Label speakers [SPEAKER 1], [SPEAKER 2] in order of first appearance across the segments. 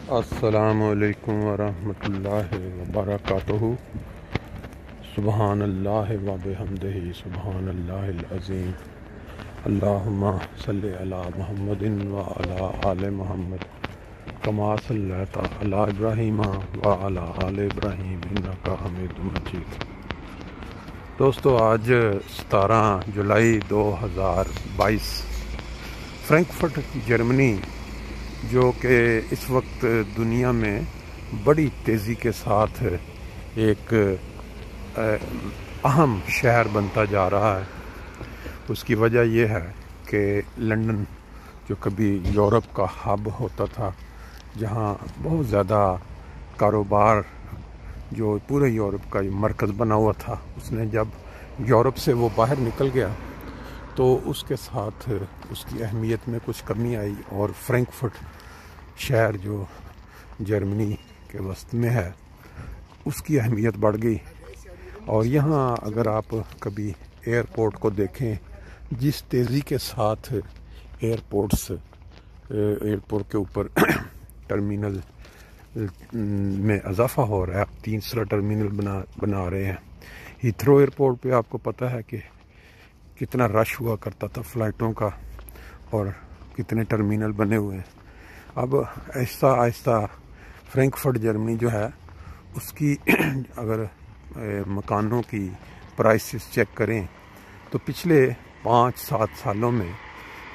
[SPEAKER 1] السلام علیکم ورحمۃ اللہ وبرکاتہ۔ سبحان اللہ و بحمدہ سبحان اللہ العظیم۔ اللہم صلی علی محمد و علی آل محمد کما صلیت علی ابراہیم و علی آل ابراہیم انک حمید مجید۔ دوستو، آج 17 جولائی 2022 فرینکفرٹ جرمنی، جو کہ اس وقت دنیا میں بڑی تیزی کے ساتھ ایک اہم شہر بنتا جا رہا ہے، اس کی وجہ یہ ہے کہ لندن جو کبھی یورپ کا ہب ہوتا تھا، جہاں بہت زیادہ کاروبار جو پورے یورپ کا مرکز بنا ہوا تھا، اس نے جب یورپ سے وہ باہر نکل گیا تو اس کے ساتھ اس کی اہمیت میں کچھ کمی آئی، اور فرینکفرٹ شہر جو جرمنی کے وسط میں ہے اس کی اہمیت بڑھ گئی۔ اور یہاں اگر آپ کبھی ایئرپورٹ کو دیکھیں، جس تیزی کے ساتھ ایئرپورٹ کے اوپر ٹرمینل میں اضافہ ہو رہا ہے، اب 3 ٹرمینل بنا رہے ہیں۔ ہیتھرو ایئرپورٹ پہ آپ کو پتہ ہے کہ کتنا رش ہوا کرتا تھا فلائٹوں کا، اور کتنے ٹرمینل بنے ہوئے ہیں۔ اب آہستہ آہستہ فرینکفرٹ جرمنی جو ہے، اس کی اگر مکانوں کی پرائسز چیک کریں تو پچھلے 5-7 سالوں میں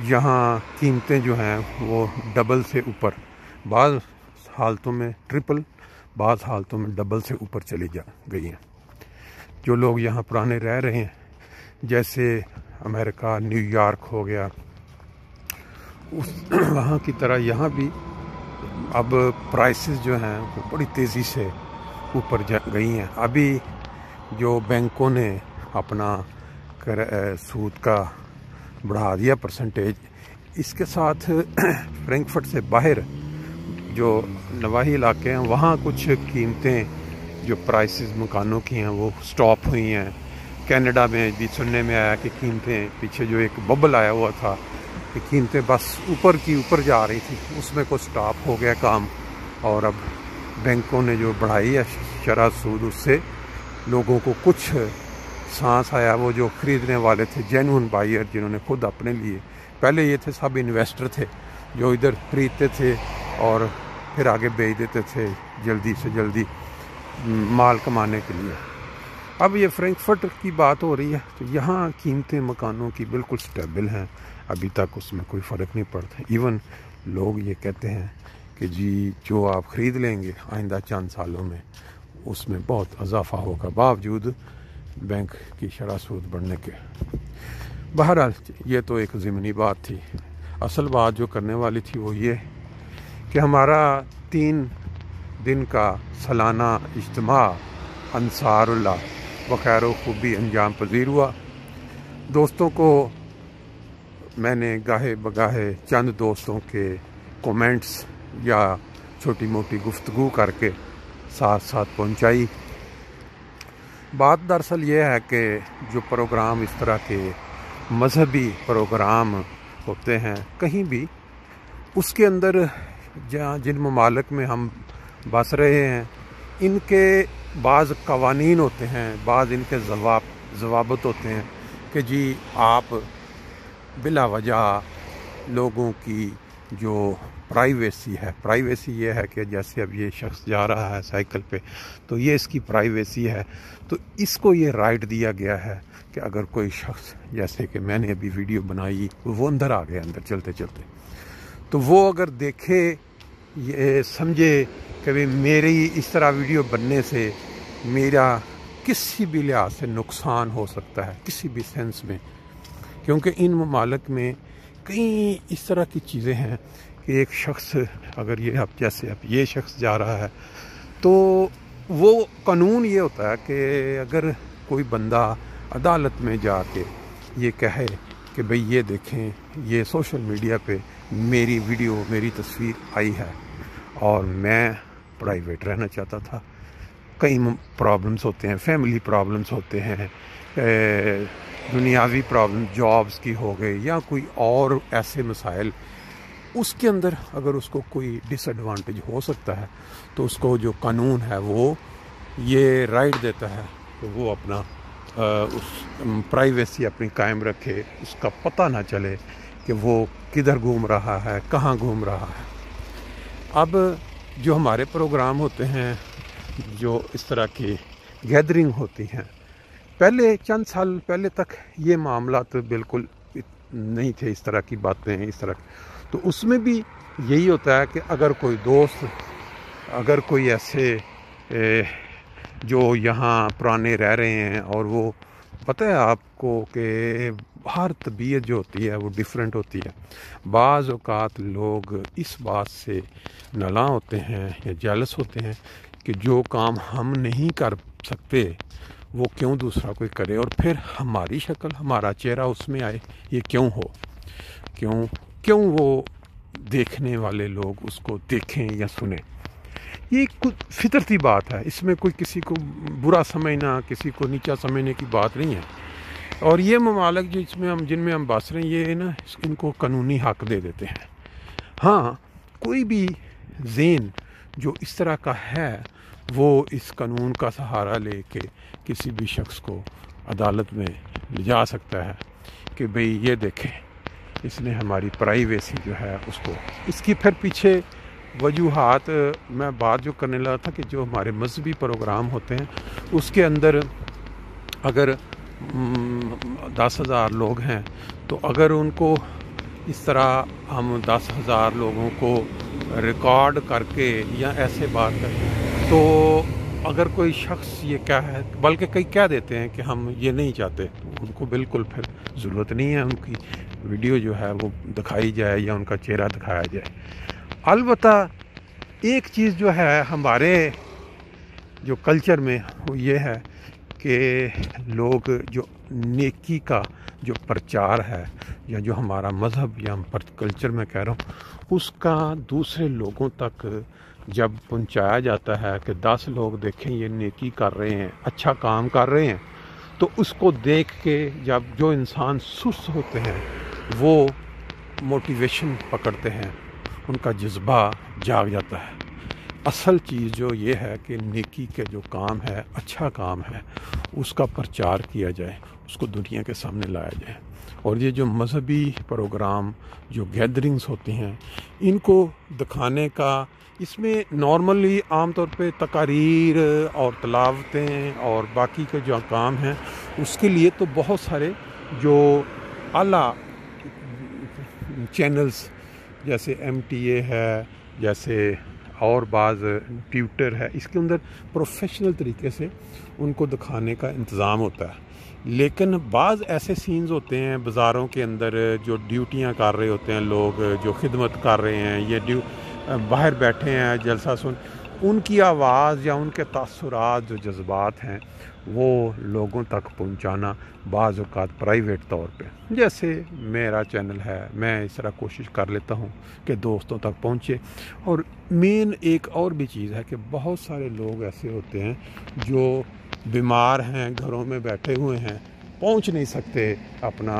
[SPEAKER 1] یہاں قیمتیں جو ہیں وہ ڈبل سے اوپر، بعض حالتوں میں ٹرپل، بعض حالتوں میں ڈبل سے اوپر چلی گئی ہیں۔ جو لوگ یہاں پرانے رہ رہے ہیں، جیسے امریکہ، نیو یارک ہو گیا، وہاں کی طرح یہاں بھی اب پرائسز جو ہیں وہ بڑی تیزی سے اوپر گئی ہیں۔ ابھی جو بینکوں نے اپنا سود کا بڑھا دیا پرسنٹیج، اس کے ساتھ فرینکفرٹ سے باہر جو نواحی علاقے ہیں وہاں کچھ قیمتیں جو پرائسز مکانوں کی ہیں وہ سٹاپ ہوئی ہیں۔ کینیڈا میں بھی سننے میں آیا کہ قیمتیں، پیچھے جو ایک ببل آیا ہوا تھا کہ قیمتیں بس اوپر کی اوپر جا رہی تھی، اس میں کچھ سٹاپ ہو گیا کام، اور اب بینکوں نے جو بڑھائی ہے شرح سود، اس سے لوگوں کو کچھ سانس آیا۔ وہ جو خریدنے والے تھے، جینون بائر، جنہوں نے خود اپنے لیے، پہلے یہ تھے سب انویسٹر تھے جو ادھر خریدتے تھے اور پھر آگے بیچ دیتے تھے جلدی سے جلدی مال کمانے کے لیے۔ اب یہ فرینکفرٹ کی بات ہو رہی ہے تو یہاں قیمتیں مکانوں کی بالکل سٹیبل ہیں، ابھی تک اس میں کوئی فرق نہیں پڑتا۔ ایون لوگ یہ کہتے ہیں کہ جی جو آپ خرید لیں گے آئندہ چند سالوں میں اس میں بہت اضافہ ہوگا، باوجود بینک کی شرح سود بڑھنے کے۔ بہرحال یہ تو ایک ضمنی بات تھی، اصل بات جو کرنے والی تھی وہ یہ کہ ہمارا 3 دن کا سالانہ اجتماع انصار اللہ بخیر و خوبی انجام پذیر ہوا۔ دوستوں کو میں نے گاہے بگاہے چند دوستوں کے کومنٹس یا چھوٹی موٹی گفتگو کر کے ساتھ ساتھ پہنچائی۔ بات دراصل یہ ہے کہ جو پروگرام، اس طرح کے مذہبی پروگرام ہوتے ہیں کہیں بھی، اس کے اندر جن ممالک میں ہم بس رہے ہیں، ان کے بعض قوانین ہوتے ہیں، بعض ان کے ضوابط ہوتے ہیں کہ جی آپ بلا وجہ لوگوں کی جو پرائیویسی ہے، پرائیویسی یہ ہے کہ جیسے اب یہ شخص جا رہا ہے سائیکل پہ تو یہ اس کی پرائیویسی ہے، تو اس کو یہ رائٹ دیا گیا ہے کہ اگر کوئی شخص، جیسے کہ میں نے ابھی ویڈیو بنائی، وہ اندر آ گیا، اندر چلتے چلتے، تو وہ اگر دیکھے، یہ سمجھے کہ بھی میری اس طرح ویڈیو بننے سے میرا کسی بھی لحاظ سے نقصان ہو سکتا ہے، کسی بھی سینس میں، کیونکہ ان ممالک میں کئی اس طرح کی چیزیں ہیں کہ ایک شخص اگر جیسے اب یہ شخص جا رہا ہے تو وہ قانون یہ ہوتا ہے کہ اگر کوئی بندہ عدالت میں جا کے یہ کہے کہ بھئی یہ دیکھیں، یہ سوشل میڈیا پہ میری ویڈیو، میری تصویر آئی ہے اور میں پرائیویٹ رہنا چاہتا تھا، کئی پرابلمس ہوتے ہیں، فیملی پرابلمس ہوتے ہیں، دنیاوی پرابلم جابز کی ہو گئی، یا کوئی اور ایسے مسائل اس کے اندر اگر اس کو کوئی ڈس ایڈوانٹیج ہو سکتا ہے تو اس کو جو قانون ہے وہ یہ رائٹ دیتا ہے کہ وہ اپنا اس پرائیویسی اپنی قائم رکھے، اس کا پتہ نہ چلے کہ وہ کدھر گھوم رہا ہے، کہاں گھوم رہا ہے۔ اب جو ہمارے پروگرام ہوتے ہیں، جو اس طرح کی گیدرنگ ہوتی ہیں، پہلے چند سال پہلے تک یہ معاملات بالکل نہیں تھے، اس طرح کی باتیں اس طرح تو اس میں بھی یہی ہوتا ہے کہ اگر کوئی دوست، اگر کوئی ایسے جو یہاں پرانے رہ رہے ہیں اور وہ پتہ ہے آپ کو کہ ہر طبیعت جو ہوتی ہے وہ ڈیفرنٹ ہوتی ہے، بعض اوقات لوگ اس بات سے نالاں ہوتے ہیں یا جیلس ہوتے ہیں کہ جو کام ہم نہیں کر سکتے وہ کیوں دوسرا کوئی کرے، اور پھر ہماری شکل، ہمارا چہرہ اس میں آئے، یہ کیوں ہو، کیوں وہ دیکھنے والے لوگ اس کو دیکھیں یا سنیں۔ یہ کچھ فطرتی بات ہے، اس میں کوئی کسی کو برا سمجھنا، کسی کو نیچا سمجھنے کی بات نہیں ہے۔ اور یہ ممالک جو جن میں ہم بس رہے ہیں، یہ نا ان کو قانونی حق دے دیتے ہیں۔ ہاں، کوئی بھی ذہن جو اس طرح کا ہے وہ اس قانون کا سہارا لے کے کسی بھی شخص کو عدالت میں لے جا سکتا ہے کہ بھئی یہ دیکھیں، اس نے ہماری پرائیویسی جو ہے اس کو، اس کی پھر پیچھے وجوہات میں بات جو کرنے لگا تھا کہ جو ہمارے مذہبی پروگرام ہوتے ہیں اس کے اندر اگر 10,000 لوگ ہیں تو اگر ان کو اس طرح ہم 10,000 لوگوں کو ریکارڈ کر کے یا ایسے بات کریں تو اگر کوئی شخص یہ کیا ہے، بلکہ کئی کہہ دیتے ہیں کہ ہم یہ نہیں چاہتے، ان کو بالکل پھر ضرورت نہیں ہے ان کی ویڈیو جو ہے وہ دکھائی جائے یا ان کا چہرہ دکھایا جائے۔ البتہ ایک چیز جو ہے ہمارے جو کلچر میں وہ یہ ہے کہ لوگ جو نیکی کا جو پرچار ہے یا جو ہمارا مذہب یا کلچر میں کہہ رہا ہوں اس کا دوسرے لوگوں تک جب پہنچایا جاتا ہے کہ 10 لوگ دیکھیں یہ نیکی کر رہے ہیں، اچھا کام کر رہے ہیں، تو اس کو دیکھ کے جب جو انسان سست ہوتے ہیں وہ موٹیویشن پکڑتے ہیں، ان کا جذبہ جاگ جاتا ہے۔ اصل چیز جو یہ ہے کہ نیکی کے جو کام ہے، اچھا کام ہے، اس کا پرچار کیا جائے، اس کو دنیا کے سامنے لایا جائے۔ اور یہ جو مذہبی پروگرام، جو گیدرنگز ہوتی ہیں، ان کو دکھانے کا، اس میں نارملی عام طور پہ تقاریر اور تلاوتیں اور باقی کے جو کام ہیں اس کے لیے تو بہت سارے جو اعلیٰ چینلز جیسے MTA ہے، جیسے اور بعض ٹیوٹر ہے، اس کے اندر پروفیشنل طریقے سے ان کو دکھانے کا انتظام ہوتا ہے۔ لیکن بعض ایسے سینز ہوتے ہیں بازاروں کے اندر جو ڈیوٹیاں کر رہے ہوتے ہیں لوگ، جو خدمت کر رہے ہیں، یہ باہر بیٹھے ہیں جلسہ سن، ان کی آواز یا ان کے تاثرات، جو جذبات ہیں وہ لوگوں تک پہنچانا بعض اوقات پرائیویٹ طور پہ، جیسے میرا چینل ہے، میں اس طرح کوشش کر لیتا ہوں کہ دوستوں تک پہنچے۔ اور مین ایک اور بھی چیز ہے کہ بہت سارے لوگ ایسے ہوتے ہیں جو بیمار ہیں، گھروں میں بیٹھے ہوئے ہیں، پہنچ نہیں سکتے اپنا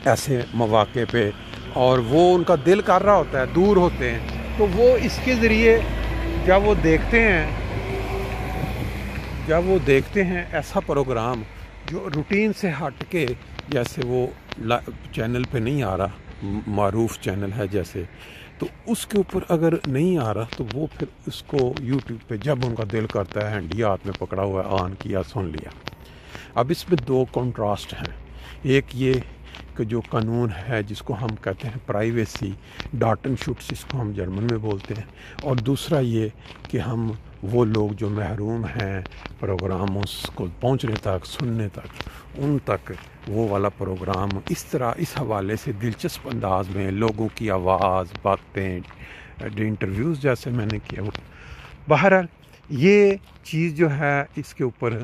[SPEAKER 1] ایسے مواقع پہ، اور وہ ان کا دل کر رہا ہوتا ہے، دور ہوتے ہیں، تو وہ اس کے ذریعے جب وہ دیکھتے ہیں ایسا پروگرام جو روٹین سے ہٹ کے، جیسے وہ چینل پہ نہیں آ رہا، معروف چینل ہے جیسے، تو اس کے اوپر اگر نہیں آ رہا تو وہ پھر اس کو یوٹیوب پہ جب ان کا دل کرتا ہے، ہینڈی ہاتھ میں پکڑا ہوا ہے، آن کیا، سن لیا۔ اب اس میں 2 کنٹراسٹ ہیں، ایک یہ کہ جو قانون ہے جس کو ہم کہتے ہیں پرائیویسی، ڈاٹن شوٹس جس کو ہم جرمن میں بولتے ہیں، اور دوسرا یہ کہ ہم وہ لوگ جو محروم ہیں پروگراموں کو پہنچنے تک، سننے تک، ان تک وہ والا پروگرام اس طرح اس حوالے سے دلچسپ انداز میں لوگوں کی آواز، باتیں، انٹرویوز جیسے میں نے کیا۔ بہرحال یہ چیز جو ہے اس کے اوپر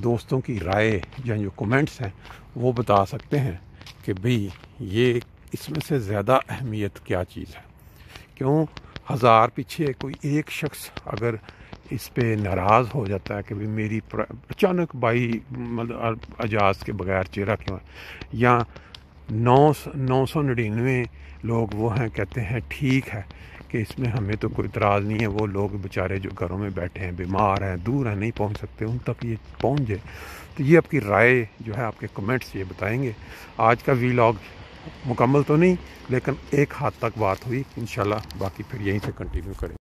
[SPEAKER 1] دوستوں کی رائے یا جو کومنٹس ہیں وہ بتا سکتے ہیں کہ بھئی یہ اس میں سے زیادہ اہمیت کیا چیز ہے۔ کیوں 1000 پیچھے کوئی ایک شخص اگر اس پہ ناراض ہو جاتا ہے کہ بھئی میری اچانک بائی اجاز کے بغیر چہرہ کیوں ہے، یا 999 لوگ وہ ہیں کہتے ہیں ٹھیک ہے کہ اس میں ہمیں تو کوئی اعتراض نہیں ہے، وہ لوگ بیچارے جو گھروں میں بیٹھے ہیں، بیمار ہیں، دور ہیں، نہیں پہنچ سکتے، ان تک یہ پہنچ جائے۔ تو یہ آپ کی رائے جو ہے، آپ کے کمنٹس یہ بتائیں گے۔ آج کا ویلاگ مکمل تو نہیں، لیکن ایک حد تک بات ہوئی، انشاءاللہ باقی پھر یہیں سے کنٹینیو کریں۔